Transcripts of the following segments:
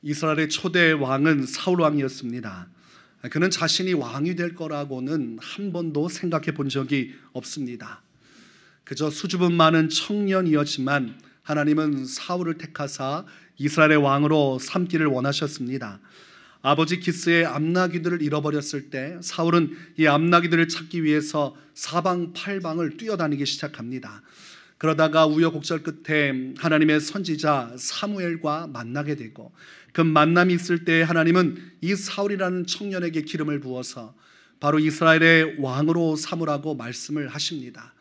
이스라엘의 초대 왕은 사울 왕이었습니다. 그는 자신이 왕이 될 거라고는 한 번도 생각해 본 적이 없습니다. 그저 수줍음 많은 청년이었지만 하나님은 사울을 택하사 이스라엘의 왕으로 삼기를 원하셨습니다. 아버지 기스의 암나귀들을 잃어버렸을 때 사울은 이 암나귀들을 찾기 위해서 사방팔방을 뛰어다니기 시작합니다. 그러다가 우여곡절 끝에 하나님의 선지자 사무엘과 만나게 되고, 그 만남이 있을 때 하나님은 이 사울이라는 청년에게 기름을 부어서 바로 이스라엘의 왕으로 삼으라고 말씀을 하십니다.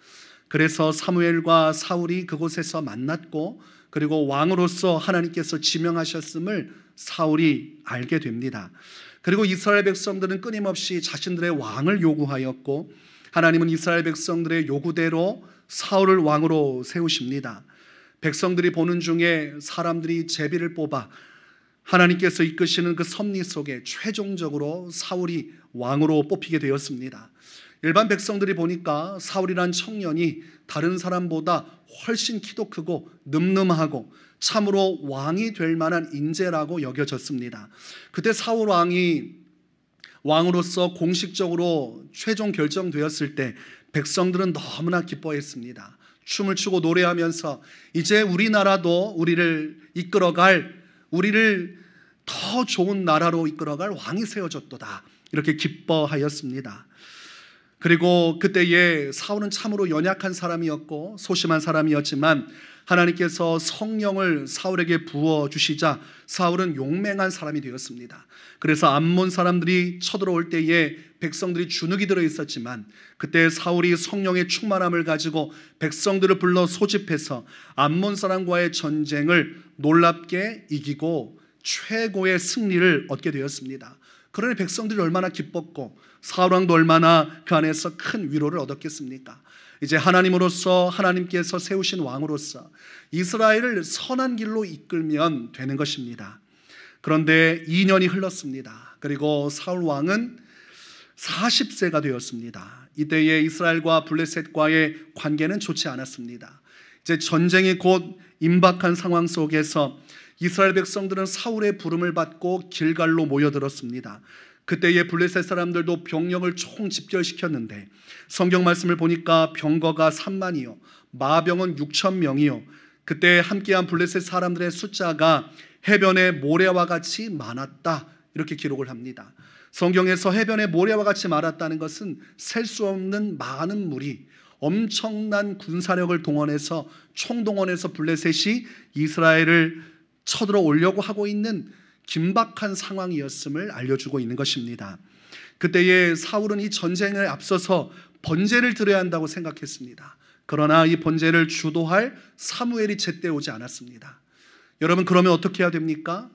그래서 사무엘과 사울이 그곳에서 만났고, 그리고 왕으로서 하나님께서 지명하셨음을 사울이 알게 됩니다. 그리고 이스라엘 백성들은 끊임없이 자신들의 왕을 요구하였고, 하나님은 이스라엘 백성들의 요구대로 사울을 왕으로 세우십니다. 백성들이 보는 중에 사람들이 제비를 뽑아 하나님께서 이끄시는 그 섭리 속에 최종적으로 사울이 왕으로 뽑히게 되었습니다. 일반 백성들이 보니까 사울이란 청년이 다른 사람보다 훨씬 키도 크고 늠름하고 참으로 왕이 될 만한 인재라고 여겨졌습니다. 그때 사울 왕이 왕으로서 공식적으로 최종 결정되었을 때 백성들은 너무나 기뻐했습니다. 춤을 추고 노래하면서 이제 우리나라도 우리를 이끌어갈, 우리를 더 좋은 나라로 이끌어갈 왕이 세워졌도다, 이렇게 기뻐하였습니다. 그리고 그때에 사울은 참으로 연약한 사람이었고 소심한 사람이었지만 하나님께서 성령을 사울에게 부어주시자 사울은 용맹한 사람이 되었습니다. 그래서 암몬 사람들이 쳐들어올 때에 백성들이 주눅이 들어 있었지만 그때 사울이 성령의 충만함을 가지고 백성들을 불러 소집해서 암몬 사람과의 전쟁을 놀랍게 이기고 최고의 승리를 얻게 되었습니다. 그러니 백성들이 얼마나 기뻤고 사울 왕도 얼마나 그 안에서 큰 위로를 얻었겠습니까? 이제 하나님으로서, 하나님께서 세우신 왕으로서 이스라엘을 선한 길로 이끌면 되는 것입니다. 그런데 2년이 흘렀습니다. 그리고 사울 왕은 40세가 되었습니다. 이때에 이스라엘과 블레셋과의 관계는 좋지 않았습니다. 이제 전쟁이 곧 임박한 상황 속에서 이스라엘 백성들은 사울의 부름을 받고 길갈로 모여들었습니다. 그때의 블레셋 사람들도 병력을 총집결시켰는데 성경 말씀을 보니까 병거가 3만이요 마병은 6천 명이요 그때 함께한 블레셋 사람들의 숫자가 해변의 모래와 같이 많았다, 이렇게 기록을 합니다. 성경에서 해변의 모래와 같이 많았다는 것은 셀 수 없는 많은 물이 엄청난 군사력을 동원해서 총동원해서 블레셋이 이스라엘을 쳐들어 오려고 하고 있는 긴박한 상황이었음을 알려주고 있는 것입니다. 그때에 사울은 이 전쟁에 앞서서 번제를 드려야 한다고 생각했습니다. 그러나 이 번제를 주도할 사무엘이 제때 오지 않았습니다. 여러분, 그러면 어떻게 해야 됩니까?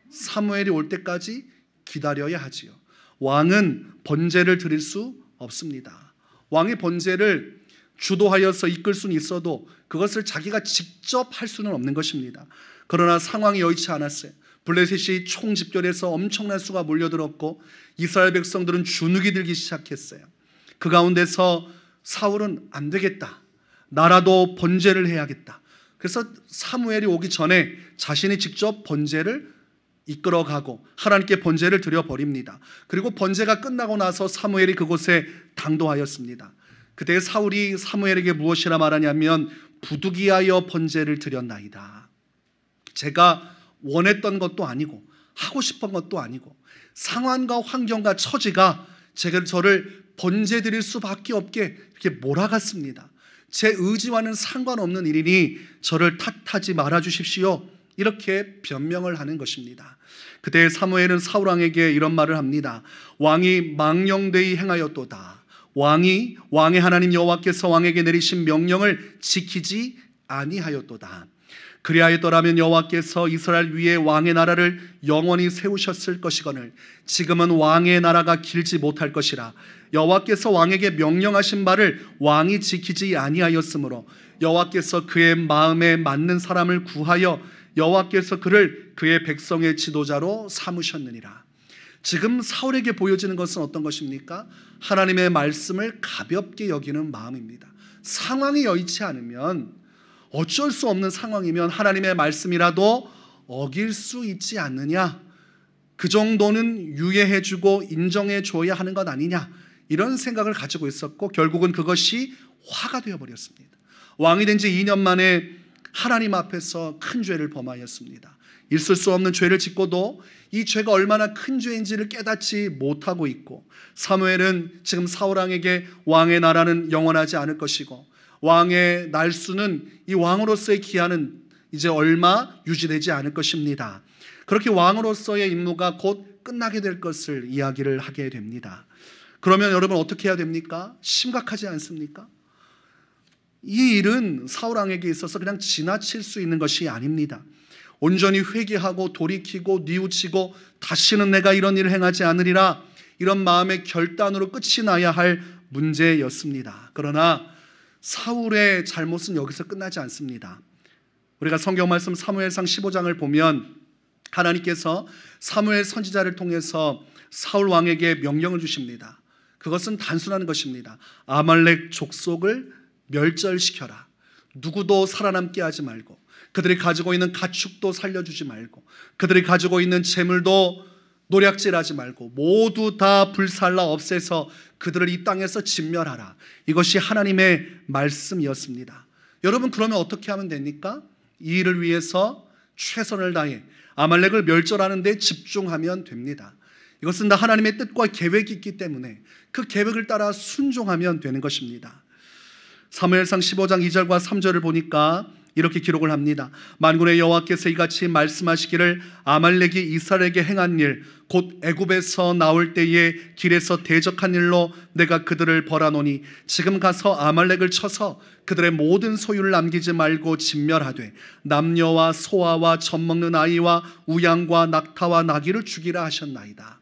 사무엘이 올 때까지 기다려야 하지요. 왕은 번제를 드릴 수 없습니다. 왕이 번제를 주도하여서 이끌 수는 있어도 그것을 자기가 직접 할 수는 없는 것입니다. 그러나 상황이 여의치 않았어요. 블레셋이 총집결해서 엄청난 수가 몰려들었고 이스라엘 백성들은 주눅이 들기 시작했어요. 그 가운데서 사울은 안 되겠다, 나라도 번제를 해야겠다. 그래서 사무엘이 오기 전에 자신이 직접 번제를 이끌어가고 하나님께 번제를 드려버립니다. 그리고 번제가 끝나고 나서 사무엘이 그곳에 당도하였습니다. 그때 사울이 사무엘에게 무엇이라 말하냐면 부득이하여 번제를 드렸나이다. 제가 원했던 것도 아니고 하고 싶은 것도 아니고 상황과 환경과 처지가 저를 번제 드릴 수밖에 없게 이렇게 몰아갔습니다. 제 의지와는 상관없는 일이니 저를 탓하지 말아주십시오, 이렇게 변명을 하는 것입니다. 그때 사무엘은 사울 왕에게 이런 말을 합니다. 왕이 망령되이 행하였도다. 왕의 하나님 여호와께서 왕에게 내리신 명령을 지키지 아니하였도다. 그리하였더라면 여호와께서 이스라엘 위에 왕의 나라를 영원히 세우셨을 것이거늘 지금은 왕의 나라가 길지 못할 것이라. 여호와께서 왕에게 명령하신 바를 왕이 지키지 아니하였으므로 여호와께서 그의 마음에 맞는 사람을 구하여 여호와께서 그를 그의 백성의 지도자로 삼으셨느니라. 지금 사울에게 보여지는 것은 어떤 것입니까? 하나님의 말씀을 가볍게 여기는 마음입니다. 상황이 여의치 않으면, 어쩔 수 없는 상황이면 하나님의 말씀이라도 어길 수 있지 않느냐, 그 정도는 유예해주고 인정해줘야 하는 것 아니냐, 이런 생각을 가지고 있었고 결국은 그것이 화가 되어버렸습니다. 왕이 된 지 2년 만에 하나님 앞에서 큰 죄를 범하였습니다. 있을 수 없는 죄를 짓고도 이 죄가 얼마나 큰 죄인지를 깨닫지 못하고 있고, 사무엘은 지금 사울왕에게 왕의 나라는 영원하지 않을 것이고 왕의 날수는, 이 왕으로서의 기한은 이제 얼마 유지되지 않을 것입니다. 그렇게 왕으로서의 임무가 곧 끝나게 될 것을 이야기를 하게 됩니다. 그러면 여러분 어떻게 해야 됩니까? 심각하지 않습니까? 이 일은 사울왕에게 있어서 그냥 지나칠 수 있는 것이 아닙니다. 온전히 회개하고 돌이키고 뉘우치고 다시는 내가 이런 일을 행하지 않으리라, 이런 마음의 결단으로 끝이 나야 할 문제였습니다. 그러나 사울의 잘못은 여기서 끝나지 않습니다. 우리가 성경 말씀 사무엘상 15장을 보면 하나님께서 사무엘 선지자를 통해서 사울 왕에게 명령을 주십니다. 그것은 단순한 것입니다. 아말렉 족속을 멸절시켜라. 누구도 살아남게 하지 말고, 그들이 가지고 있는 가축도 살려주지 말고, 그들이 가지고 있는 재물도 노략질하지 말고 모두 다 불살라 없애서 그들을 이 땅에서 진멸하라. 이것이 하나님의 말씀이었습니다. 여러분, 그러면 어떻게 하면 됩니까? 이 일을 위해서 최선을 다해 아말렉을 멸절하는 데 집중하면 됩니다. 이것은 다 하나님의 뜻과 계획이 있기 때문에 그 계획을 따라 순종하면 되는 것입니다. 사무엘상 15장 2절과 3절을 보니까 이렇게 기록을 합니다. 만군의 여호와께서 이같이 말씀하시기를 아말렉이 이스라엘에게 행한 일, 곧 애굽에서 나올 때에 길에서 대적한 일로 내가 그들을 벌하노니 지금 가서 아말렉을 쳐서 그들의 모든 소유를 남기지 말고 진멸하되 남녀와 소아와 젖먹는 아이와 우양과 낙타와 나귀를 죽이라 하셨나이다.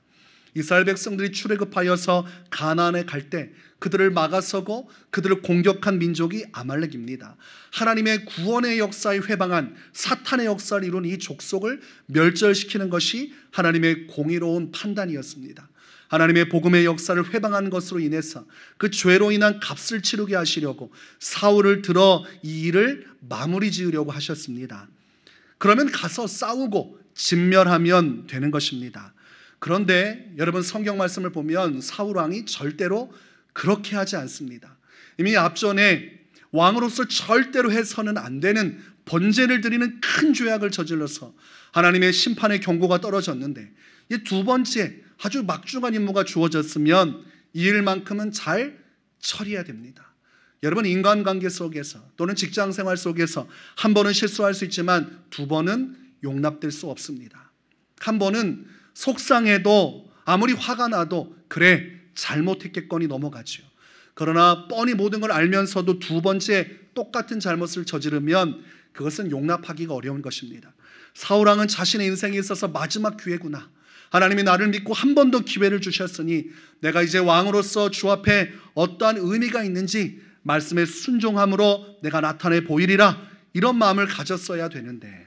이스라엘 백성들이 출애굽하여서 가나안에 갈 때 그들을 막아서고 그들을 공격한 민족이 아말렉입니다. 하나님의 구원의 역사에 회방한 사탄의 역사를 이룬 이 족속을 멸절시키는 것이 하나님의 공의로운 판단이었습니다. 하나님의 복음의 역사를 회방한 것으로 인해서 그 죄로 인한 값을 치르게 하시려고 사울을 들어 이 일을 마무리 지으려고 하셨습니다. 그러면 가서 싸우고 진멸하면 되는 것입니다. 그런데 여러분, 성경 말씀을 보면 사울 왕이 절대로 그렇게 하지 않습니다. 이미 앞전에 왕으로서 절대로 해서는 안 되는 번제를 드리는 큰 죄악을 저질러서 하나님의 심판의 경고가 떨어졌는데, 이 두 번째 아주 막중한 임무가 주어졌으면 이 일만큼은 잘 처리해야 됩니다. 여러분, 인간관계 속에서 또는 직장생활 속에서 한 번은 실수할 수 있지만 두 번은 용납될 수 없습니다. 한 번은 속상해도 아무리 화가 나도 그래 잘못했겠거니 넘어가죠. 그러나 뻔히 모든 걸 알면서도 두 번째 똑같은 잘못을 저지르면 그것은 용납하기가 어려운 것입니다. 사울왕은 자신의 인생에 있어서 마지막 기회구나, 하나님이 나를 믿고 한 번 더 기회를 주셨으니 내가 이제 왕으로서 주 앞에 어떠한 의미가 있는지 말씀에 순종함으로 내가 나타내 보이리라, 이런 마음을 가졌어야 되는데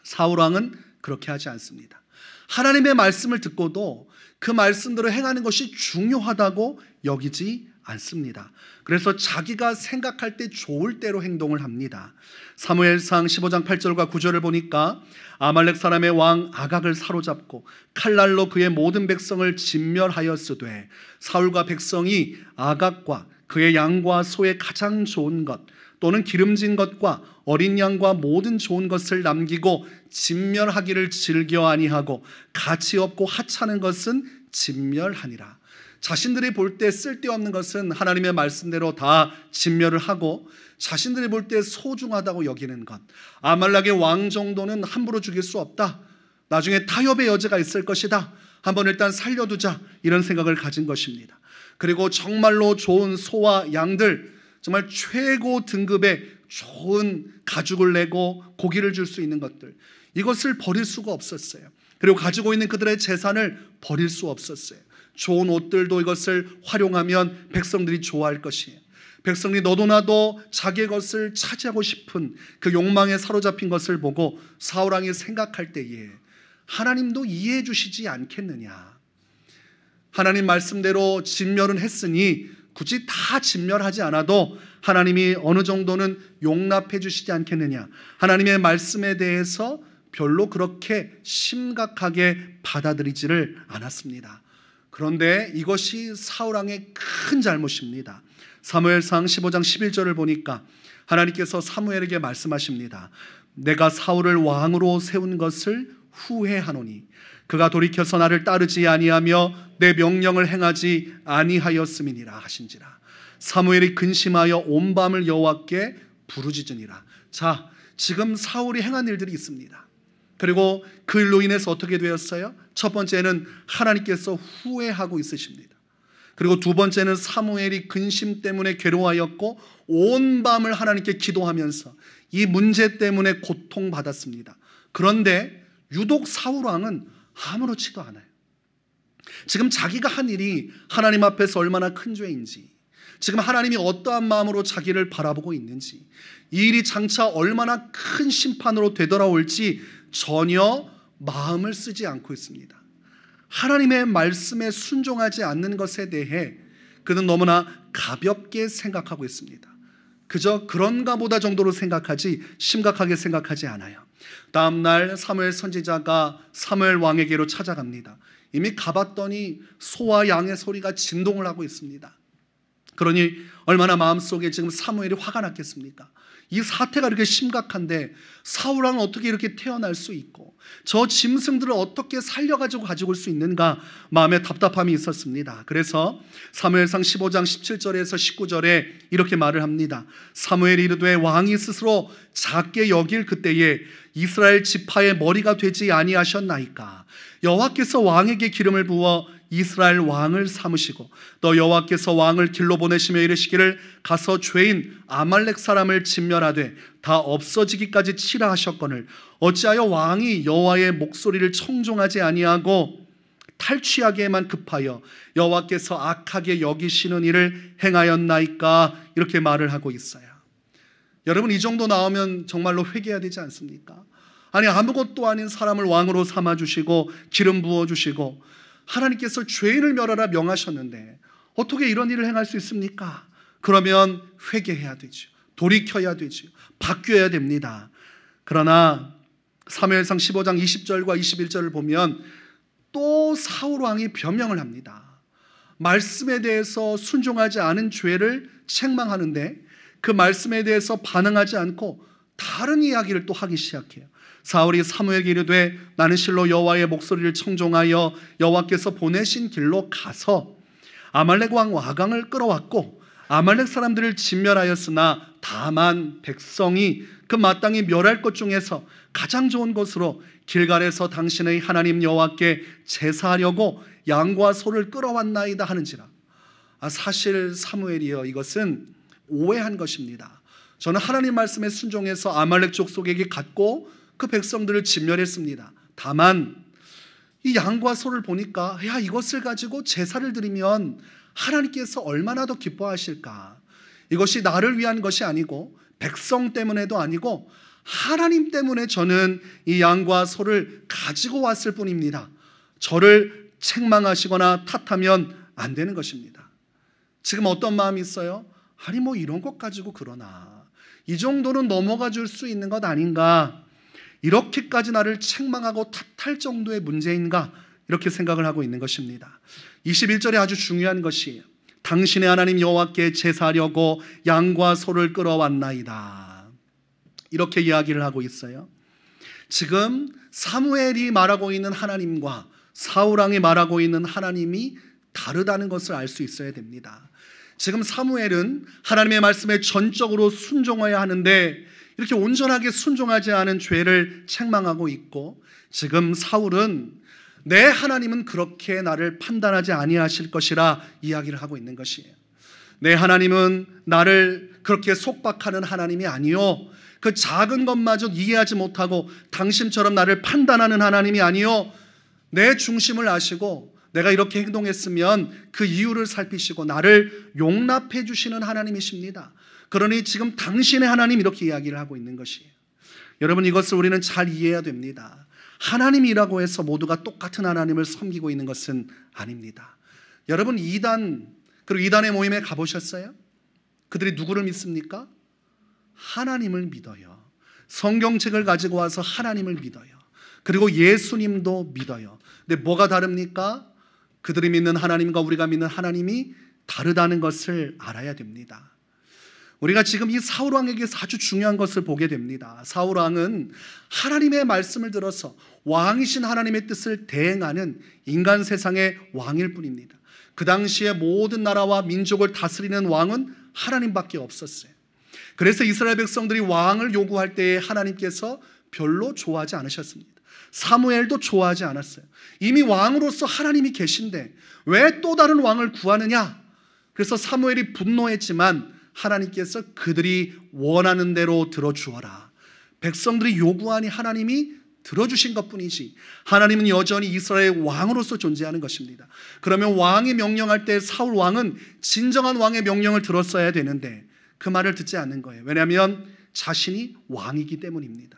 사울왕은 그렇게 하지 않습니다. 하나님의 말씀을 듣고도 그 말씀대로 행하는 것이 중요하다고 여기지 않습니다. 그래서 자기가 생각할 때 좋을 대로 행동을 합니다. 사무엘상 15장 8절과 9절을 보니까 아말렉 사람의 왕 아각을 사로잡고 칼날로 그의 모든 백성을 진멸하였으되 사울과 백성이 아각과 그의 양과 소의 가장 좋은 것 또는 기름진 것과 어린 양과 모든 좋은 것을 남기고 진멸하기를 즐겨 아니하고 가치 없고 하찮은 것은 진멸하니라. 자신들이 볼 때 쓸데없는 것은 하나님의 말씀대로 다 진멸을 하고, 자신들이 볼 때 소중하다고 여기는 것, 아말렉의 왕 정도는 함부로 죽일 수 없다, 나중에 타협의 여지가 있을 것이다, 한번 일단 살려두자, 이런 생각을 가진 것입니다. 그리고 정말로 좋은 소와 양들, 정말 최고 등급의 좋은 가죽을 내고 고기를 줄 수 있는 것들, 이것을 버릴 수가 없었어요. 그리고 가지고 있는 그들의 재산을 버릴 수 없었어요. 좋은 옷들도 이것을 활용하면 백성들이 좋아할 것이에요. 백성들이 너도 나도 자기의 것을 차지하고 싶은 그 욕망에 사로잡힌 것을 보고 사울왕이 생각할 때에 하나님도 이해해 주시지 않겠느냐, 하나님 말씀대로 진멸은 했으니 굳이 다 진멸하지 않아도 하나님이 어느 정도는 용납해 주시지 않겠느냐, 하나님의 말씀에 대해서 별로 그렇게 심각하게 받아들이지를 않았습니다. 그런데 이것이 사울왕의 큰 잘못입니다. 사무엘상 15장 11절을 보니까 하나님께서 사무엘에게 말씀하십니다. 내가 사울을 왕으로 세운 것을 후회하노니 그가 돌이켜서 나를 따르지 아니하며 내 명령을 행하지 아니하였음이니라 하신지라. 사무엘이 근심하여 온 밤을 여호와께 부르짖으니라. 자, 지금 사울이 행한 일들이 있습니다. 그리고 그 일로 인해서 어떻게 되었어요? 첫 번째는 하나님께서 후회하고 있으십니다. 그리고 두 번째는 사무엘이 근심 때문에 괴로워하였고 온 밤을 하나님께 기도하면서 이 문제 때문에 고통받았습니다. 그런데 유독 사울왕은 아무렇지도 않아요. 지금 자기가 한 일이 하나님 앞에서 얼마나 큰 죄인지, 지금 하나님이 어떠한 마음으로 자기를 바라보고 있는지, 이 일이 장차 얼마나 큰 심판으로 되돌아올지 전혀 마음을 쓰지 않고 있습니다. 하나님의 말씀에 순종하지 않는 것에 대해 그는 너무나 가볍게 생각하고 있습니다. 그저 그런가 보다 정도로 생각하지 심각하게 생각하지 않아요. 다음날 사무엘 선지자가 사무엘 왕에게로 찾아갑니다. 이미 가봤더니 소와 양의 소리가 진동을 하고 있습니다. 그러니 얼마나 마음속에 지금 사무엘이 화가 났겠습니까? 이 사태가 이렇게 심각한데 사울왕은 어떻게 이렇게 태어날 수 있고 저 짐승들을 어떻게 살려가지고 가지고 올 수 있는가 마음에 답답함이 있었습니다. 그래서 사무엘상 15장 17절에서 19절에 이렇게 말을 합니다. 사무엘이 이르되 왕이 스스로 작게 여길 그때에 이스라엘 지파의 머리가 되지 아니하셨나이까. 여호와께서 왕에게 기름을 부어 이스라엘 왕을 삼으시고 또 여호와께서 왕을 길로 보내시며 이르시기를 가서 죄인 아말렉 사람을 진멸하되 다 없어지기까지 치라 하셨거늘 어찌하여 왕이 여호와의 목소리를 청종하지 아니하고 탈취하기에만 급하여 여호와께서 악하게 여기시는 일을 행하였나이까. 이렇게 말을 하고 있어요. 여러분, 이 정도 나오면 정말로 회개해야 되지 않습니까? 아니, 아무것도 아닌 사람을 왕으로 삼아주시고 기름 부어주시고 하나님께서 죄인을 멸하라 명하셨는데 어떻게 이런 일을 행할 수 있습니까? 그러면 회개해야 되죠. 돌이켜야 되죠. 바뀌어야 됩니다. 그러나 사무엘상 15장 20절과 21절을 보면 또 사울왕이 변명을 합니다. 말씀에 대해서 순종하지 않은 죄를 책망하는데 그 말씀에 대해서 반응하지 않고 다른 이야기를 또 하기 시작해요. 사울이 사무엘에게 이르되 나는 실로 여호와의 목소리를 청종하여 여호와께서 보내신 길로 가서 아말렉 왕 와강을 끌어왔고 아말렉 사람들을 진멸하였으나 다만 백성이 그 마땅히 멸할 것 중에서 가장 좋은 것으로 길갈에서 당신의 하나님 여호와께 제사하려고 양과 소를 끌어왔나이다 하는지라. 사실 사무엘이여, 이것은 오해한 것입니다. 저는 하나님 말씀에 순종해서 아말렉 족속에게 갔고 그 백성들을 진멸했습니다. 다만 이 양과 소를 보니까 야, 이것을 가지고 제사를 드리면 하나님께서 얼마나 더 기뻐하실까. 이것이 나를 위한 것이 아니고 백성 때문에도 아니고 하나님 때문에 저는 이 양과 소를 가지고 왔을 뿐입니다. 저를 책망하시거나 탓하면 안 되는 것입니다. 지금 어떤 마음이 있어요? 아니, 뭐 이런 것 가지고 그러나 이 정도는 넘어가 줄 수 있는 것 아닌가, 이렇게까지 나를 책망하고 탓할 정도의 문제인가, 이렇게 생각을 하고 있는 것입니다. 21절에 아주 중요한 것이 당신의 하나님 여호와께 제사하려고 양과 소를 끌어왔나이다, 이렇게 이야기를 하고 있어요. 지금 사무엘이 말하고 있는 하나님과 사울왕이 말하고 있는 하나님이 다르다는 것을 알 수 있어야 됩니다. 지금 사무엘은 하나님의 말씀에 전적으로 순종해야 하는데 이렇게 온전하게 순종하지 않은 죄를 책망하고 있고, 지금 사울은 내 하나님은 그렇게 나를 판단하지 아니하실 것이라 이야기를 하고 있는 것이에요. 내 하나님은 나를 그렇게 속박하는 하나님이 아니요, 그 작은 것마저 이해하지 못하고 당신처럼 나를 판단하는 하나님이 아니요, 내 중심을 아시고 내가 이렇게 행동했으면 그 이유를 살피시고 나를 용납해 주시는 하나님이십니다. 그러니 지금 당신의 하나님, 이렇게 이야기를 하고 있는 것이에요. 여러분, 이것을 우리는 잘 이해해야 됩니다. 하나님이라고 해서 모두가 똑같은 하나님을 섬기고 있는 것은 아닙니다. 여러분, 이단, 그리고 이단의 모임에 가보셨어요? 그들이 누구를 믿습니까? 하나님을 믿어요. 성경책을 가지고 와서 하나님을 믿어요. 그리고 예수님도 믿어요. 근데 뭐가 다릅니까? 그들이 믿는 하나님과 우리가 믿는 하나님이 다르다는 것을 알아야 됩니다. 우리가 지금 이 사울왕에게서 아주 중요한 것을 보게 됩니다. 사울왕은 하나님의 말씀을 들어서 왕이신 하나님의 뜻을 대행하는 인간 세상의 왕일 뿐입니다. 그 당시에 모든 나라와 민족을 다스리는 왕은 하나님밖에 없었어요. 그래서 이스라엘 백성들이 왕을 요구할 때에 하나님께서 별로 좋아하지 않으셨습니다. 사무엘도 좋아하지 않았어요. 이미 왕으로서 하나님이 계신데 왜 또 다른 왕을 구하느냐? 그래서 사무엘이 분노했지만 하나님께서 그들이 원하는 대로 들어주어라. 백성들이 요구하니 하나님이 들어주신 것뿐이지 하나님은 여전히 이스라엘 왕으로서 존재하는 것입니다. 그러면 왕이 명령할 때 사울 왕은 진정한 왕의 명령을 들었어야 되는데 그 말을 듣지 않는 거예요. 왜냐하면 자신이 왕이기 때문입니다.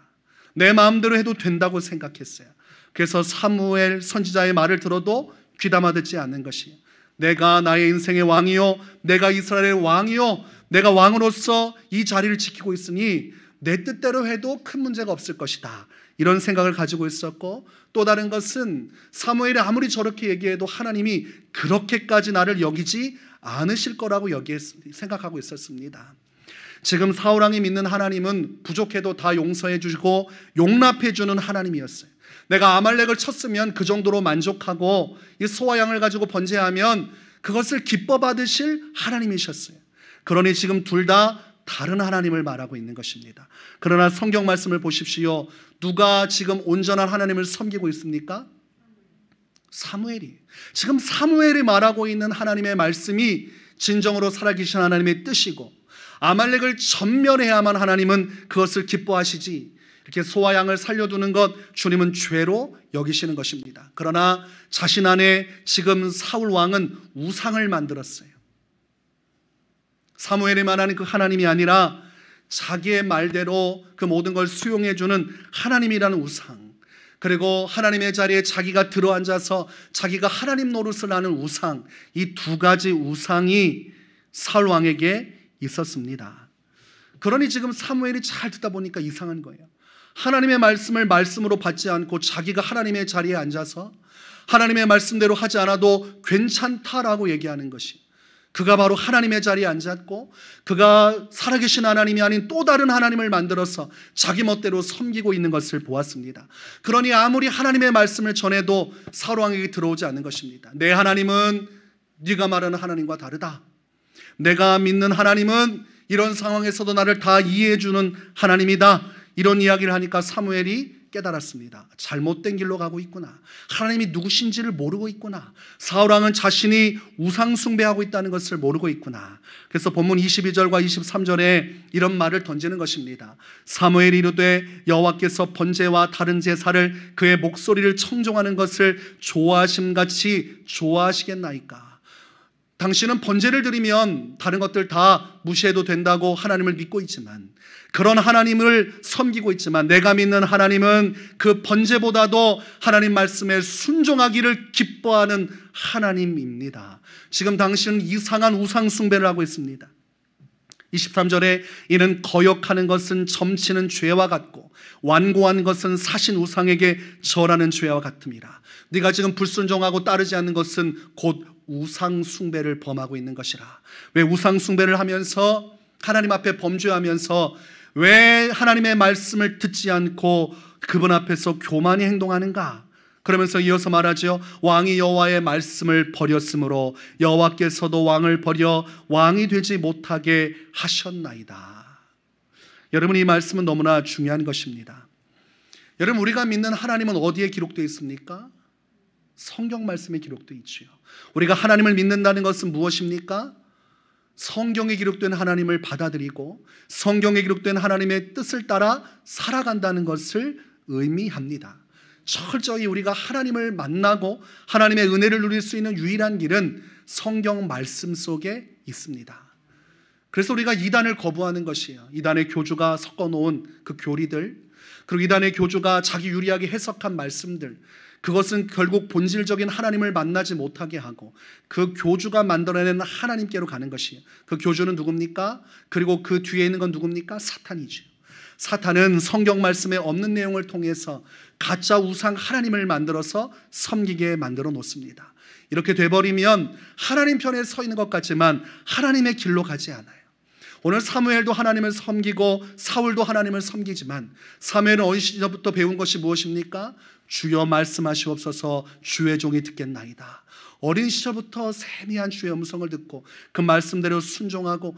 내 마음대로 해도 된다고 생각했어요. 그래서 사무엘 선지자의 말을 들어도 귀담아 듣지 않는 것이에요. 내가 나의 인생의 왕이요, 내가 이스라엘의 왕이요, 내가 왕으로서 이 자리를 지키고 있으니 내 뜻대로 해도 큰 문제가 없을 것이다, 이런 생각을 가지고 있었고, 또 다른 것은 사무엘이 아무리 저렇게 얘기해도 하나님이 그렇게까지 나를 여기지 않으실 거라고 생각하고 있었습니다. 지금 사울왕이 믿는 하나님은 부족해도 다 용서해 주시고 용납해 주는 하나님이었어요. 내가 아말렉을 쳤으면 그 정도로 만족하고 이 소와 양을 가지고 번제하면 그것을 기뻐 받으실 하나님이셨어요. 그러니 지금 둘 다 다른 하나님을 말하고 있는 것입니다. 그러나 성경 말씀을 보십시오. 누가 지금 온전한 하나님을 섬기고 있습니까? 사무엘이. 지금 사무엘이 말하고 있는 하나님의 말씀이 진정으로 살아계신 하나님의 뜻이고, 아말렉을 전멸해야만 하나님은 그것을 기뻐하시지, 이렇게 소와 양을 살려두는 것 주님은 죄로 여기시는 것입니다. 그러나 자신 안에 지금 사울 왕은 우상을 만들었어요. 사무엘이 말하는 그 하나님이 아니라 자기의 말대로 그 모든 걸 수용해주는 하나님이라는 우상, 그리고 하나님의 자리에 자기가 들어앉아서 자기가 하나님 노릇을 하는 우상, 이 두 가지 우상이 사울 왕에게 있었습니다. 그러니 지금 사무엘이 잘 듣다 보니까 이상한 거예요. 하나님의 말씀을 말씀으로 받지 않고 자기가 하나님의 자리에 앉아서 하나님의 말씀대로 하지 않아도 괜찮다라고 얘기하는 것이, 그가 바로 하나님의 자리에 앉았고 그가 살아계신 하나님이 아닌 또 다른 하나님을 만들어서 자기 멋대로 섬기고 있는 것을 보았습니다. 그러니 아무리 하나님의 말씀을 전해도 사울 왕에게 들어오지 않는 것입니다. 내 하나님은 네가 말하는 하나님과 다르다. 내가 믿는 하나님은 이런 상황에서도 나를 다 이해해 주는 하나님이다, 이런 이야기를 하니까 사무엘이 깨달았습니다. 잘못된 길로 가고 있구나. 하나님이 누구신지를 모르고 있구나. 사울 왕은 자신이 우상 숭배하고 있다는 것을 모르고 있구나. 그래서 본문 22절과 23절에 이런 말을 던지는 것입니다. 사무엘이 이르되 여호와께서 번제와 다른 제사를 그의 목소리를 청종하는 것을 좋아하심같이 좋아하시겠나이까. 당신은 번제를 드리면 다른 것들 다 무시해도 된다고 하나님을 믿고 있지만, 그런 하나님을 섬기고 있지만 내가 믿는 하나님은 그 번제보다도 하나님 말씀에 순종하기를 기뻐하는 하나님입니다. 지금 당신은 이상한 우상 숭배를 하고 있습니다. 23절에 이는 거역하는 것은 점치는 죄와 같고 완고한 것은 사신 우상에게 절하는 죄와 같음이라. 네가 지금 불순종하고 따르지 않는 것은 곧 우상 숭배를 범하고 있는 것이라. 왜 우상 숭배를 하면서 하나님 앞에 범죄하면서 왜 하나님의 말씀을 듣지 않고 그분 앞에서 교만히 행동하는가? 그러면서 이어서 말하죠. 왕이 여호와의 말씀을 버렸으므로 여호와께서도 왕을 버려 왕이 되지 못하게 하셨나이다. 여러분, 이 말씀은 너무나 중요한 것입니다. 여러분, 우리가 믿는 하나님은 어디에 기록되어 있습니까? 성경 말씀에 기록되어 있지요. 우리가 하나님을 믿는다는 것은 무엇입니까? 성경에 기록된 하나님을 받아들이고 성경에 기록된 하나님의 뜻을 따라 살아간다는 것을 의미합니다. 철저히 우리가 하나님을 만나고 하나님의 은혜를 누릴 수 있는 유일한 길은 성경 말씀 속에 있습니다. 그래서 우리가 이단을 거부하는 것이에요. 이단의 교주가 섞어놓은 그 교리들, 그리고 이단의 교주가 자기 유리하게 해석한 말씀들, 그것은 결국 본질적인 하나님을 만나지 못하게 하고 그 교주가 만들어낸 하나님께로 가는 것이에요. 그 교주는 누굽니까? 그리고 그 뒤에 있는 건 누굽니까? 사탄이죠. 사탄은 성경 말씀에 없는 내용을 통해서 가짜 우상 하나님을 만들어서 섬기게 만들어 놓습니다. 이렇게 돼버리면 하나님 편에 서 있는 것 같지만 하나님의 길로 가지 않아요. 오늘 사무엘도 하나님을 섬기고 사울도 하나님을 섬기지만 사무엘은 어린 시절부터 배운 것이 무엇입니까? 주여 말씀하시옵소서, 주의 종이 듣겠나이다. 어린 시절부터 세미한 주의 음성을 듣고 그 말씀대로 순종하고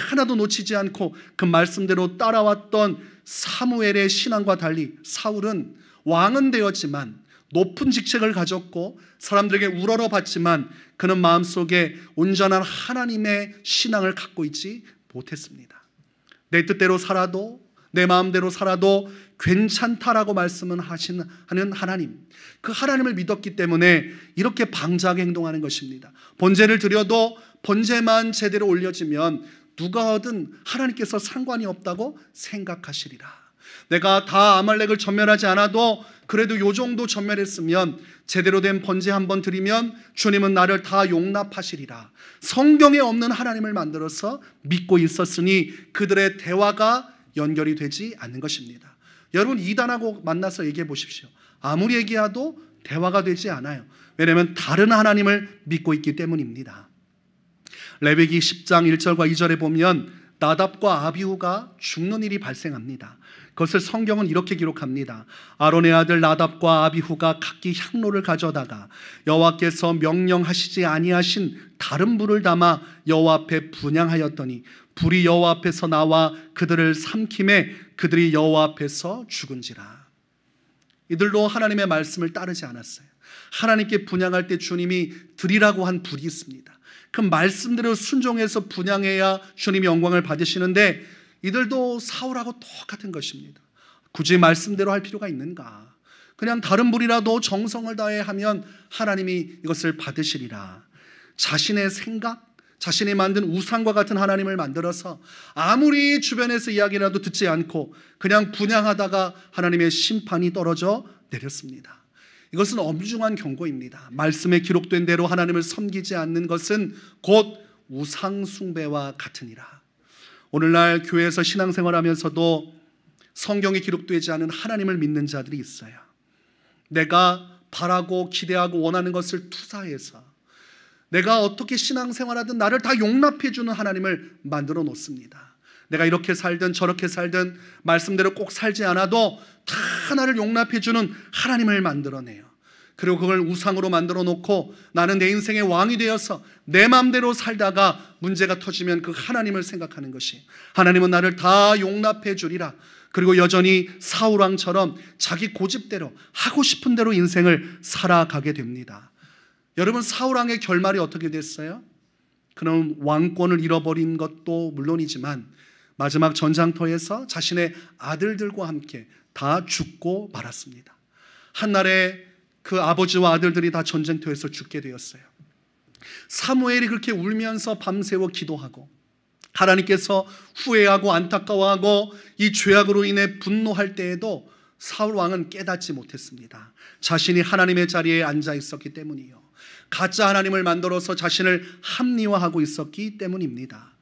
하나도 놓치지 않고 그 말씀대로 따라왔던 사무엘의 신앙과 달리 사울은 왕은 되었지만 높은 직책을 가졌고 사람들에게 우러러봤지만 그는 마음속에 온전한 하나님의 신앙을 갖고 있지 못했습니다. 내 뜻대로 살아도 내 마음대로 살아도 괜찮다라고 말씀은 하는 하나님, 그 하나님을 믿었기 때문에 이렇게 방자하게 행동하는 것입니다. 번제를 드려도 번제만 제대로 올려지면 누가 하든 하나님께서 상관이 없다고 생각하시리라. 내가 다 아말렉을 전멸하지 않아도 그래도 요 정도 전멸했으면 제대로 된 번제 한번 드리면 주님은 나를 다 용납하시리라. 성경에 없는 하나님을 만들어서 믿고 있었으니 그들의 대화가 연결이 되지 않는 것입니다. 여러분, 이단하고 만나서 얘기해 보십시오. 아무리 얘기해도 대화가 되지 않아요. 왜냐하면 다른 하나님을 믿고 있기 때문입니다. 레위기 10장 1절과 2절에 보면 나답과 아비후가 죽는 일이 발생합니다. 그것을 성경은 이렇게 기록합니다. 아론의 아들 나답과 아비후가 각기 향로를 가져다가 여호와께서 명령하시지 아니하신 다른 불을 담아 여호와 앞에 분향하였더니 불이 여호와 앞에서 나와 그들을 삼킴에 그들이 여호와 앞에서 죽은지라. 이들도 하나님의 말씀을 따르지 않았어요. 하나님께 분향할 때 주님이 드리라고 한 불이 있습니다. 그 말씀대로 순종해서 분향해야 주님이 영광을 받으시는데 이들도 사울하고 똑같은 것입니다. 굳이 말씀대로 할 필요가 있는가? 그냥 다른 불이라도 정성을 다해 하면 하나님이 이것을 받으시리라. 자신의 생각, 자신이 만든 우상과 같은 하나님을 만들어서 아무리 주변에서 이야기라도 듣지 않고 그냥 분향하다가 하나님의 심판이 떨어져 내렸습니다. 이것은 엄중한 경고입니다. 말씀에 기록된 대로 하나님을 섬기지 않는 것은 곧 우상 숭배와 같으니라. 오늘날 교회에서 신앙생활하면서도 성경에 기록되지 않은 하나님을 믿는 자들이 있어요. 내가 바라고 기대하고 원하는 것을 투사해서 내가 어떻게 신앙생활하든 나를 다 용납해주는 하나님을 만들어 놓습니다. 내가 이렇게 살든 저렇게 살든 말씀대로 꼭 살지 않아도 다 나를 용납해주는 하나님을 만들어내요. 그리고 그걸 우상으로 만들어 놓고 나는 내 인생의 왕이 되어서 내 마음대로 살다가 문제가 터지면 그 하나님을 생각하는 것이, 하나님은 나를 다 용납해 주리라. 그리고 여전히 사울왕처럼 자기 고집대로 하고 싶은 대로 인생을 살아가게 됩니다. 여러분, 사울왕의 결말이 어떻게 됐어요? 그는 왕권을 잃어버린 것도 물론이지만 마지막 전장터에서 자신의 아들들과 함께 다 죽고 말았습니다. 한날에 그 아버지와 아들들이 다 전쟁터에서 죽게 되었어요. 사무엘이 그렇게 울면서 밤새워 기도하고 하나님께서 후회하고 안타까워하고 이 죄악으로 인해 분노할 때에도 사울 왕은 깨닫지 못했습니다. 자신이 하나님의 자리에 앉아 있었기 때문이요, 가짜 하나님을 만들어서 자신을 합리화하고 있었기 때문입니다.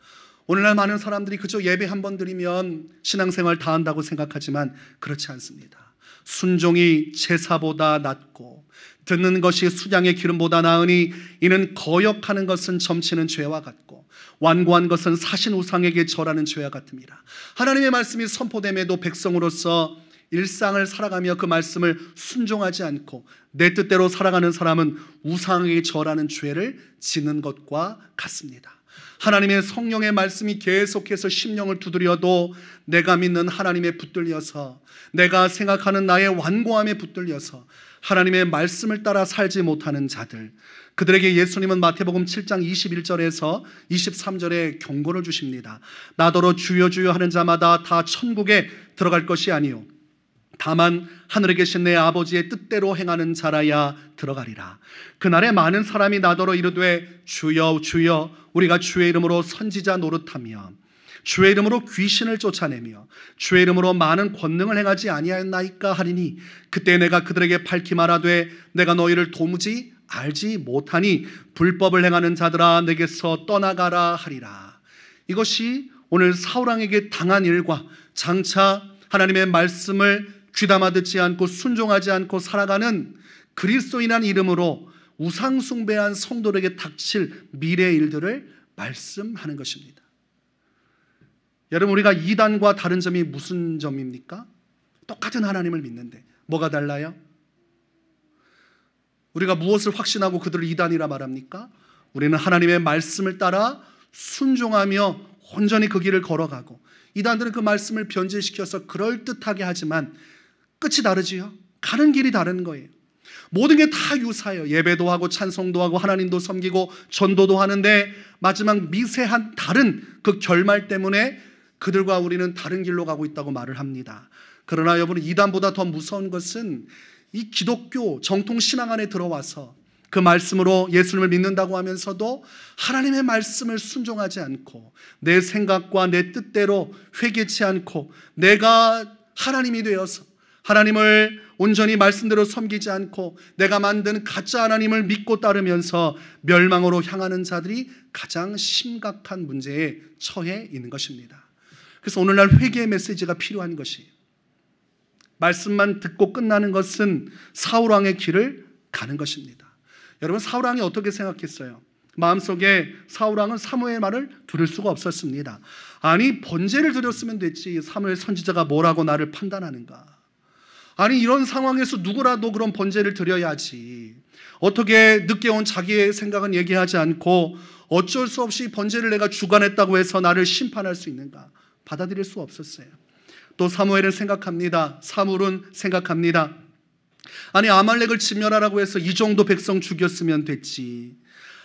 오늘날 많은 사람들이 그저 예배 한 번 드리면 신앙생활 다 한다고 생각하지만 그렇지 않습니다. 순종이 제사보다 낫고 듣는 것이 수량의 기름보다 나으니 이는 거역하는 것은 점치는 죄와 같고 완고한 것은 사신 우상에게 절하는 죄와 같음이라. 하나님의 말씀이 선포됨에도 백성으로서 일상을 살아가며 그 말씀을 순종하지 않고 내 뜻대로 살아가는 사람은 우상에게 절하는 죄를 짓는 것과 같습니다. 하나님의 성령의 말씀이 계속해서 심령을 두드려도 내가 믿는 하나님에 붙들려서, 내가 생각하는 나의 완고함에 붙들려서 하나님의 말씀을 따라 살지 못하는 자들, 그들에게 예수님은 마태복음 7장 21절에서 23절에 경고를 주십니다. 나더러 주여 주여 하는 자마다 다 천국에 들어갈 것이 아니요 다만 하늘에 계신 내 아버지의 뜻대로 행하는 자라야 들어가리라. 그날에 많은 사람이 나더러 이르되 주여 주여 우리가 주의 이름으로 선지자 노릇하며 주의 이름으로 귀신을 쫓아내며 주의 이름으로 많은 권능을 행하지 아니하였나이까 하리니 그때 내가 그들에게 밝히 말하되 내가 너희를 도무지 알지 못하니 불법을 행하는 자들아 내게서 떠나가라 하리라. 이것이 오늘 사울왕에게 당한 일과 장차 하나님의 말씀을 귀담아 듣지 않고 순종하지 않고 살아가는 그리스도인이라는 이름으로 우상 숭배한 성도들에게 닥칠 미래의 일들을 말씀하는 것입니다. 여러분, 우리가 이단과 다른 점이 무슨 점입니까? 똑같은 하나님을 믿는데 뭐가 달라요? 우리가 무엇을 확신하고 그들을 이단이라 말합니까? 우리는 하나님의 말씀을 따라 순종하며 온전히 그 길을 걸어가고, 이단들은 그 말씀을 변질시켜서 그럴듯하게 하지만 끝이 다르지요. 가는 길이 다른 거예요. 모든 게 다 유사해요. 예배도 하고 찬송도 하고 하나님도 섬기고 전도도 하는데 마지막 미세한 다른 그 결말 때문에 그들과 우리는 다른 길로 가고 있다고 말을 합니다. 그러나 여러분, 이단보다 더 무서운 것은 이 기독교 정통 신앙 안에 들어와서 그 말씀으로 예수님을 믿는다고 하면서도 하나님의 말씀을 순종하지 않고 내 생각과 내 뜻대로 회개치 않고 내가 하나님이 되어서 하나님을 온전히 말씀대로 섬기지 않고 내가 만든 가짜 하나님을 믿고 따르면서 멸망으로 향하는 자들이 가장 심각한 문제에 처해 있는 것입니다. 그래서 오늘날 회개의 메시지가 필요한 것이에요. 말씀만 듣고 끝나는 것은 사울왕의 길을 가는 것입니다. 여러분, 사울왕이 어떻게 생각했어요? 마음속에 사울왕은 사무엘 말을 들을 수가 없었습니다. 아니, 번제를 드렸으면 됐지, 사무엘 선지자가 뭐라고 나를 판단하는가? 아니, 이런 상황에서 누구라도 그런 번제를 드려야지, 어떻게 늦게 온 자기의 생각은 얘기하지 않고 어쩔 수 없이 번제를 내가 주관했다고 해서 나를 심판할 수 있는가? 받아들일 수 없었어요. 또 사무엘은 생각합니다. 사물은 생각합니다. 아니, 아말렉을 진멸하라고 해서 이 정도 백성 죽였으면 됐지,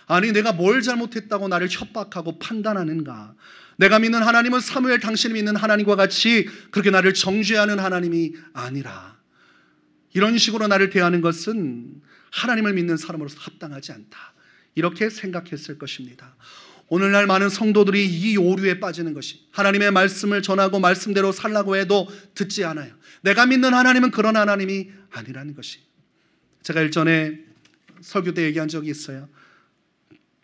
아니 내가 뭘 잘못했다고 나를 협박하고 판단하는가? 내가 믿는 하나님은 사무엘 당신이 믿는 하나님과 같이 그렇게 나를 정죄하는 하나님이 아니라, 이런 식으로 나를 대하는 것은 하나님을 믿는 사람으로서 합당하지 않다, 이렇게 생각했을 것입니다. 오늘날 많은 성도들이 이 오류에 빠지는 것이, 하나님의 말씀을 전하고 말씀대로 살라고 해도 듣지 않아요. 내가 믿는 하나님은 그런 하나님이 아니라는 것이. 제가 일전에 설교 때 얘기한 적이 있어요.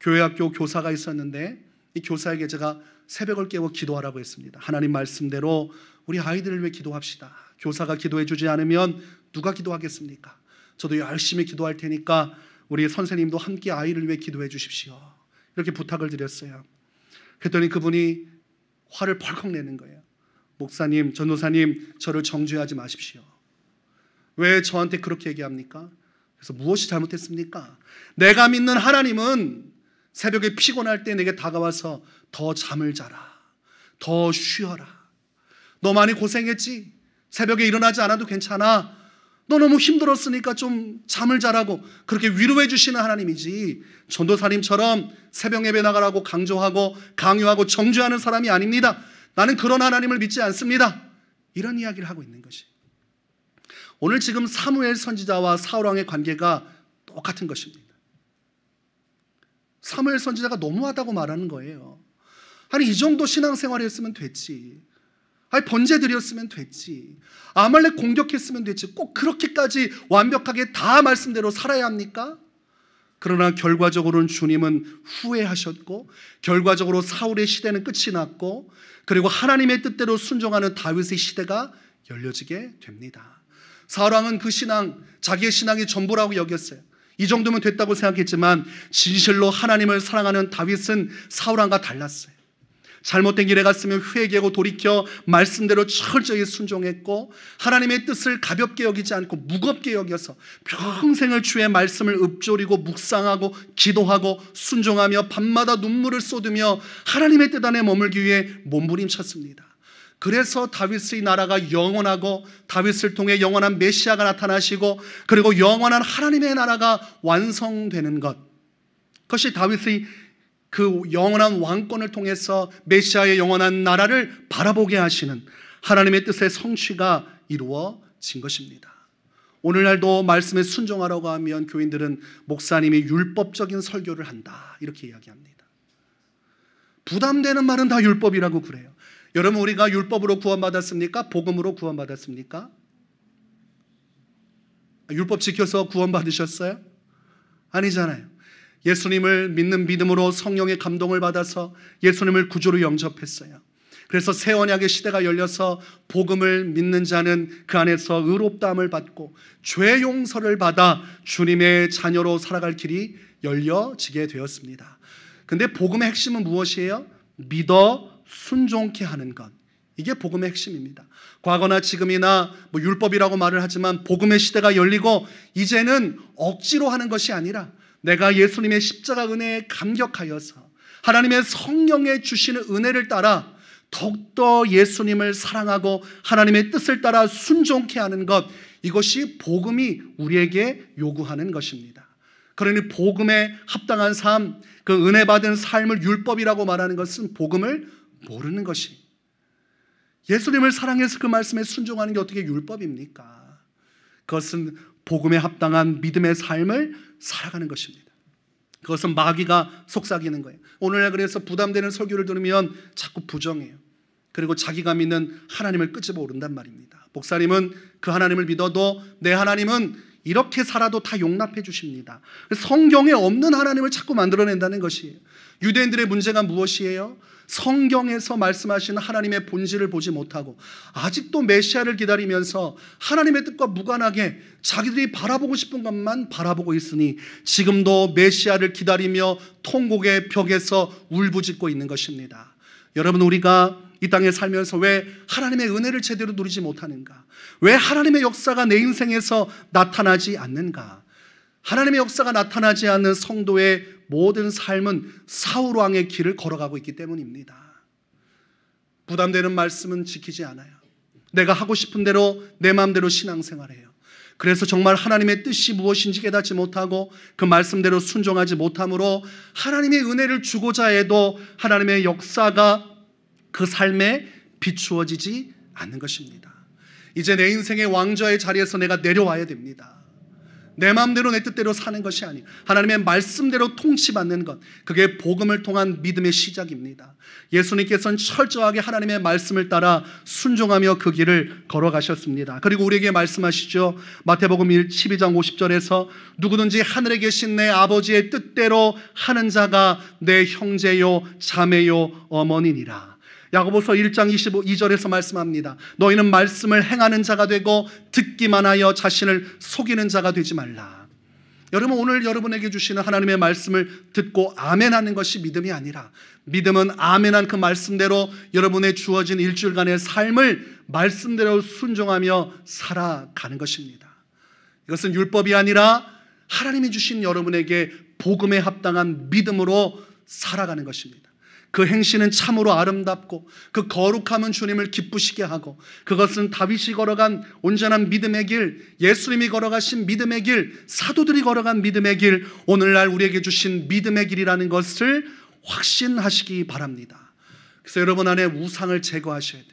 교회학교 교사가 있었는데 이 교사에게 제가 새벽을 깨워 기도하라고 했습니다. 하나님 말씀대로 우리 아이들을 위해 기도합시다. 교사가 기도해 주지 않으면 누가 기도하겠습니까? 저도 열심히 기도할 테니까 우리 선생님도 함께 아이를 위해 기도해 주십시오, 이렇게 부탁을 드렸어요. 그랬더니 그분이 화를 펄컥 내는 거예요. 목사님, 전도사님, 저를 정죄하지 마십시오. 왜 저한테 그렇게 얘기합니까? 그래서 무엇이 잘못했습니까? 내가 믿는 하나님은 새벽에 피곤할 때 내게 다가와서 더 잠을 자라, 더 쉬어라, 너 많이 고생했지? 새벽에 일어나지 않아도 괜찮아, 너 너무 힘들었으니까 좀 잠을 자라고 그렇게 위로해 주시는 하나님이지, 전도사님처럼 새벽 예배 나가라고 강조하고 강요하고 정죄하는 사람이 아닙니다. 나는 그런 하나님을 믿지 않습니다. 이런 이야기를 하고 있는 것이. 오늘 지금 사무엘 선지자와 사울왕의 관계가 똑같은 것입니다. 사무엘 선지자가 너무하다고 말하는 거예요. 아니, 이 정도 신앙생활을 했으면 됐지, 아니 번제 드렸으면 됐지, 아말렉 공격했으면 됐지, 꼭 그렇게까지 완벽하게 다 말씀대로 살아야 합니까? 그러나 결과적으로는 주님은 후회하셨고, 결과적으로 사울의 시대는 끝이 났고, 그리고 하나님의 뜻대로 순종하는 다윗의 시대가 열려지게 됩니다. 사울왕은 그 신앙, 자기의 신앙이 전부라고 여겼어요. 이 정도면 됐다고 생각했지만 진실로 하나님을 사랑하는 다윗은 사울왕과 달랐어요. 잘못된 길에 갔으면 회개하고 돌이켜 말씀대로 철저히 순종했고, 하나님의 뜻을 가볍게 여기지 않고 무겁게 여겨서 평생을 주의 말씀을 읊조리고 묵상하고 기도하고 순종하며 밤마다 눈물을 쏟으며 하나님의 뜻 안에 머물기 위해 몸부림쳤습니다. 그래서 다윗의 나라가 영원하고, 다윗을 통해 영원한 메시아가 나타나시고, 그리고 영원한 하나님의 나라가 완성되는 것, 그것이 다윗의 그 영원한 왕권을 통해서 메시아의 영원한 나라를 바라보게 하시는 하나님의 뜻의 성취가 이루어진 것입니다. 오늘날도 말씀에 순종하라고 하면 교인들은 목사님이 율법적인 설교를 한다, 이렇게 이야기합니다. 부담되는 말은 다 율법이라고 그래요. 여러분, 우리가 율법으로 구원받았습니까? 복음으로 구원받았습니까? 율법 지켜서 구원받으셨어요? 아니잖아요. 예수님을 믿는 믿음으로 성령의 감동을 받아서 예수님을 구주로 영접했어요. 그래서 새 언약의 시대가 열려서 복음을 믿는 자는 그 안에서 의롭다함을 받고 죄 용서를 받아 주님의 자녀로 살아갈 길이 열려지게 되었습니다. 근데 복음의 핵심은 무엇이에요? 믿어 순종케 하는 것. 이게 복음의 핵심입니다. 과거나 지금이나 율법이라고 말을 하지만 복음의 시대가 열리고 이제는 억지로 하는 것이 아니라 내가 예수님의 십자가 은혜에 감격하여서 하나님의 성령에 주시는 은혜를 따라 더욱더 예수님을 사랑하고 하나님의 뜻을 따라 순종케 하는 것, 이것이 복음이 우리에게 요구하는 것입니다. 그러니 복음에 합당한 삶, 그 은혜 받은 삶을 율법이라고 말하는 것은 복음을 모르는 것이, 예수님을 사랑해서 그 말씀에 순종하는 게 어떻게 율법입니까? 그것은 복음에 합당한 믿음의 삶을 살아가는 것입니다. 그것은 마귀가 속삭이는 거예요. 오늘날 그래서 부담되는 설교를 들으면 자꾸 부정해요. 그리고 자기가 믿는 하나님을 끄집어 오른단 말입니다. 목사님은 그 하나님을 믿어도 내 하나님은 이렇게 살아도 다 용납해 주십니다. 성경에 없는 하나님을 자꾸 만들어낸다는 것이에요. 유대인들의 문제가 무엇이에요? 성경에서 말씀하시는 하나님의 본질을 보지 못하고 아직도 메시아를 기다리면서 하나님의 뜻과 무관하게 자기들이 바라보고 싶은 것만 바라보고 있으니 지금도 메시아를 기다리며 통곡의 벽에서 울부짖고 있는 것입니다. 여러분, 우리가 이 땅에 살면서 왜 하나님의 은혜를 제대로 누리지 못하는가? 왜 하나님의 역사가 내 인생에서 나타나지 않는가? 하나님의 역사가 나타나지 않는 성도의 모든 삶은 사울 왕의 길을 걸어가고 있기 때문입니다. 부담되는 말씀은 지키지 않아요. 내가 하고 싶은 대로 내 마음대로 신앙생활해요. 그래서 정말 하나님의 뜻이 무엇인지 깨닫지 못하고 그 말씀대로 순종하지 못함으로 하나님의 은혜를 주고자 해도 하나님의 역사가 그 삶에 비추어지지 않는 것입니다. 이제 내 인생의 왕좌의 자리에서 내가 내려와야 됩니다. 내 마음대로 내 뜻대로 사는 것이 아니에요. 하나님의 말씀대로 통치받는 것, 그게 복음을 통한 믿음의 시작입니다. 예수님께서는 철저하게 하나님의 말씀을 따라 순종하며 그 길을 걸어가셨습니다. 그리고 우리에게 말씀하시죠. 마태복음 12장 50절에서 누구든지 하늘에 계신 내 아버지의 뜻대로 하는 자가 내 형제요 자매요 어머니니라. 야고보서 1장 22절에서 말씀합니다. 너희는 말씀을 행하는 자가 되고 듣기만 하여 자신을 속이는 자가 되지 말라. 여러분, 오늘 여러분에게 주시는 하나님의 말씀을 듣고 아멘하는 것이 믿음이 아니라, 믿음은 아멘한 그 말씀대로 여러분의 주어진 일주일간의 삶을 말씀대로 순종하며 살아가는 것입니다. 이것은 율법이 아니라 하나님이 주신 여러분에게 복음에 합당한 믿음으로 살아가는 것입니다. 그 행실은 참으로 아름답고 그 거룩함은 주님을 기쁘시게 하고, 그것은 다윗이 걸어간 온전한 믿음의 길, 예수님이 걸어가신 믿음의 길, 사도들이 걸어간 믿음의 길, 오늘날 우리에게 주신 믿음의 길이라는 것을 확신하시기 바랍니다. 그래서 여러분 안에 우상을 제거하셔야 돼요.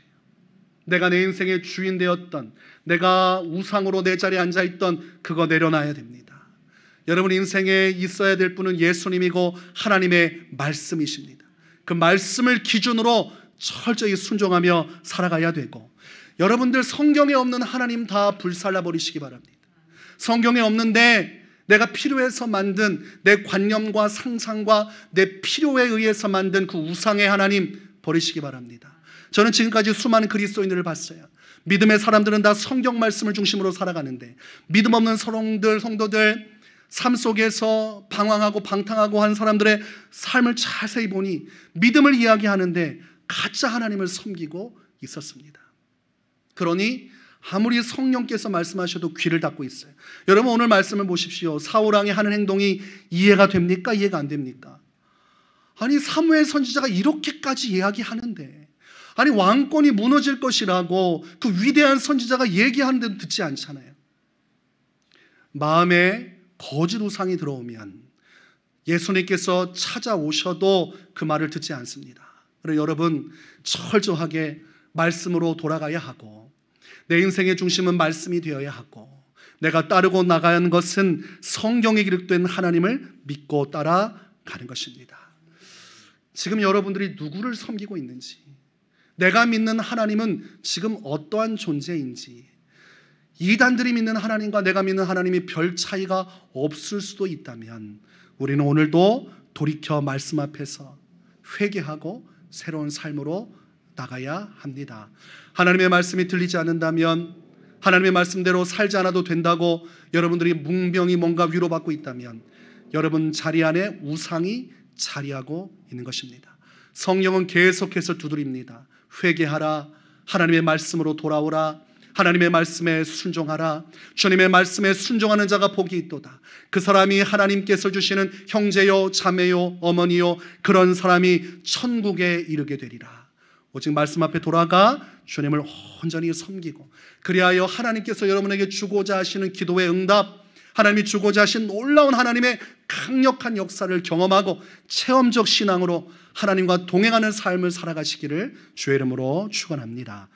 내가 내 인생의 주인 되었던, 내가 우상으로 내 자리에 앉아있던 그거 내려놔야 됩니다. 여러분 인생에 있어야 될 분은 예수님이고 하나님의 말씀이십니다. 그 말씀을 기준으로 철저히 순종하며 살아가야 되고, 여러분들 성경에 없는 하나님 다 불살라 버리시기 바랍니다. 성경에 없는데 내가 필요해서 만든 내 관념과 상상과 내 필요에 의해서 만든 그 우상의 하나님 버리시기 바랍니다. 저는 지금까지 수많은 그리스도인들을 봤어요. 믿음의 사람들은 다 성경 말씀을 중심으로 살아가는데, 믿음 없는 성도들 삶 속에서 방황하고 방탕하고 한 사람들의 삶을 자세히 보니 믿음을 이야기하는데 가짜 하나님을 섬기고 있었습니다. 그러니 아무리 성령께서 말씀하셔도 귀를 닫고 있어요. 여러분 오늘 말씀을 보십시오. 사울 왕이 하는 행동이 이해가 됩니까? 이해가 안 됩니까? 아니 사무엘 선지자가 이렇게까지 이야기하는데, 아니 왕권이 무너질 것이라고 그 위대한 선지자가 얘기하는데도 듣지 않잖아요. 마음에 거짓 우상이 들어오면 예수님께서 찾아오셔도 그 말을 듣지 않습니다. 그래서 여러분 철저하게 말씀으로 돌아가야 하고, 내 인생의 중심은 말씀이 되어야 하고, 내가 따르고 나가야 하는 것은 성경에 기록된 하나님을 믿고 따라가는 것입니다. 지금 여러분들이 누구를 섬기고 있는지, 내가 믿는 하나님은 지금 어떠한 존재인지, 이단들이 믿는 하나님과 내가 믿는 하나님이 별 차이가 없을 수도 있다면 우리는 오늘도 돌이켜 말씀 앞에서 회개하고 새로운 삶으로 나가야 합니다. 하나님의 말씀이 들리지 않는다면, 하나님의 말씀대로 살지 않아도 된다고 여러분들이 뭉병이 뭔가 위로받고 있다면 여러분 자리 안에 우상이 자리하고 있는 것입니다. 성령은 계속해서 두드립니다. 회개하라, 하나님의 말씀으로 돌아오라, 하나님의 말씀에 순종하라. 주님의 말씀에 순종하는 자가 복이 있도다. 그 사람이 하나님께서 주시는 형제요 자매요 어머니요, 그런 사람이 천국에 이르게 되리라. 오직 말씀 앞에 돌아가 주님을 온전히 섬기고, 그리하여 하나님께서 여러분에게 주고자 하시는 기도의 응답, 하나님이 주고자 하신 놀라운 하나님의 강력한 역사를 경험하고 체험적 신앙으로 하나님과 동행하는 삶을 살아가시기를 주의 이름으로 축원합니다.